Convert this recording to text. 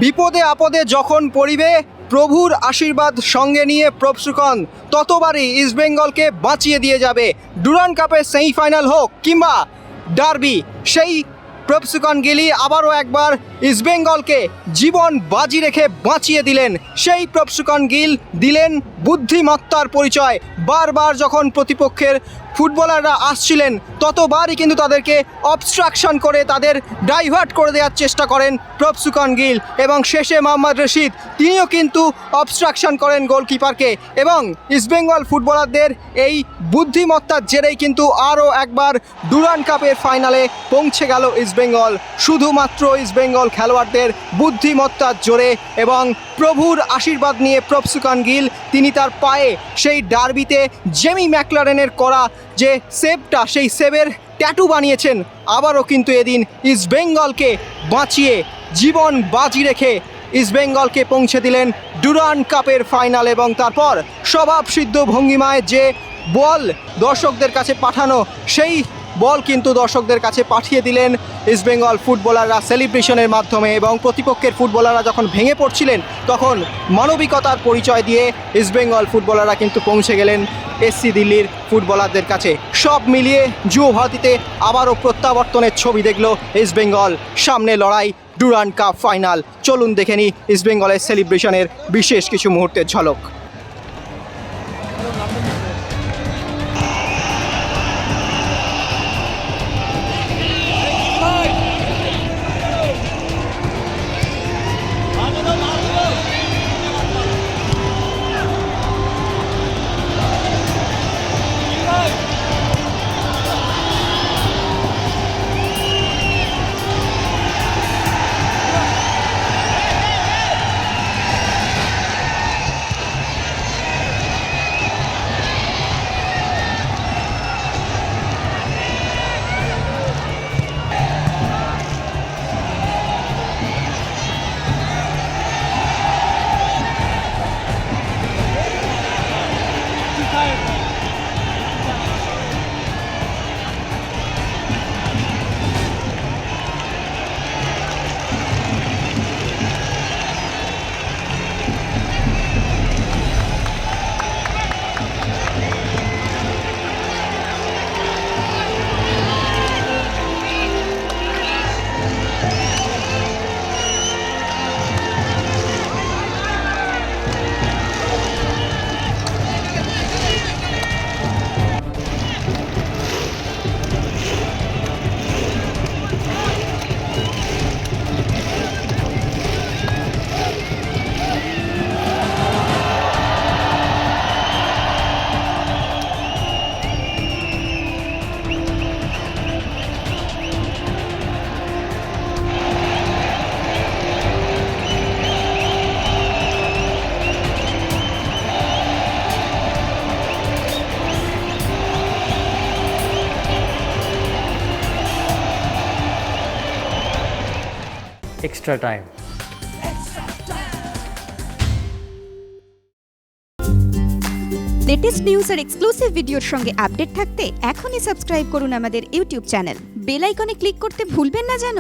বিপদে আপদে যখন পড়িবে প্রভুর আশীর্বাদ সঙ্গে নিয়ে প্রভসুকন ততবারই ইস্টবেঙ্গলকে বাঁচিয়ে দিয়ে যাবে। ডুরান্ড কাপের সেমিফাইনাল হোক কিংবা ডার্বি, সেই প্রভসুকন গিলি আবারও একবার ইস্টবেঙ্গলকে জীবন বাজি রেখে বাঁচিয়ে দিলেন। সেই প্রভসুকন গিল দিলেন বুদ্ধিমত্তার পরিচয়। বারবার যখন প্রতিপক্ষের ফুটবলাররা আসছিলেন ততবারই কিন্তু তাদেরকে অবস্ট্রাকশন করে তাদের ডাইভার্ট করে দেওয়ার চেষ্টা করেন প্রভসুকন গিল, এবং শেষে মোহাম্মদ রশিদ তিনিও কিন্তু অবস্ট্রাকশন করেন গোলকিপারকে। এবং ইস্টবেঙ্গল ফুটবলারদের এই বুদ্ধিমত্তার জেরেই কিন্তু আরও একবার ডুরান্ড কাপের ফাইনালে পৌঁছে গেল ইস্টবেঙ্গল, শুধুমাত্র ইস্টবেঙ্গল খেলোয়াড়দের বুদ্ধিমত্তার জোরে এবং প্রভুর আশীর্বাদ নিয়ে প্রভসুকন গিল তিনি তার পায়ে সেই ডার্বিতে জেমি ম্যাকলারেনের করা যে সেভটা, সেই সেভের ট্যাটু বানিয়েছেন। আবারও কিন্তু এদিন ইস্টবেঙ্গলকে বাঁচিয়ে জীবন বাজি রেখে ইস্টবেঙ্গলকে পৌঁছে দিলেন ডুরান্ড কাপের ফাইনাল। এবং তারপর স্বভাবসিদ্ধ ভঙ্গিমায় যে বল দর্শকদের কাছে পাঠানো, সেই বল কিন্তু দর্শকদের কাছে পাঠিয়ে দিলেন ইস্টবেঙ্গল ফুটবলাররা সেলিব্রেশনের মাধ্যমে। এবং প্রতিপক্ষের ফুটবলাররা যখন ভেঙে পড়ছিলেন তখন মানবিকতার পরিচয় দিয়ে ইস্টবেঙ্গল ফুটবলাররা কিন্তু পৌঁছে গেলেন এসসি দিল্লির ফুটবলারদের কাছে। সব মিলিয়ে যুব ভারতীতে আবারও প্রত্যাবর্তনের ছবি দেখল ইস্টবেঙ্গল। সামনে লড়াই ডুরান্ড কাপ ফাইনাল। চলুন দেখে নিই ইস্টবেঙ্গলের সেলিব্রেশনের বিশেষ কিছু মুহূর্তের ঝলক। extra time. লেটেস্ট নিউজ আর এক্সক্লুসিভ ভিডিওর সঙ্গে আপডেট থাকতে এখনই সাবস্ক্রাইব করুন আমাদের ইউটিউব চ্যানেল। বেল আইকনে ক্লিক করতে ভুলবেন না যেন।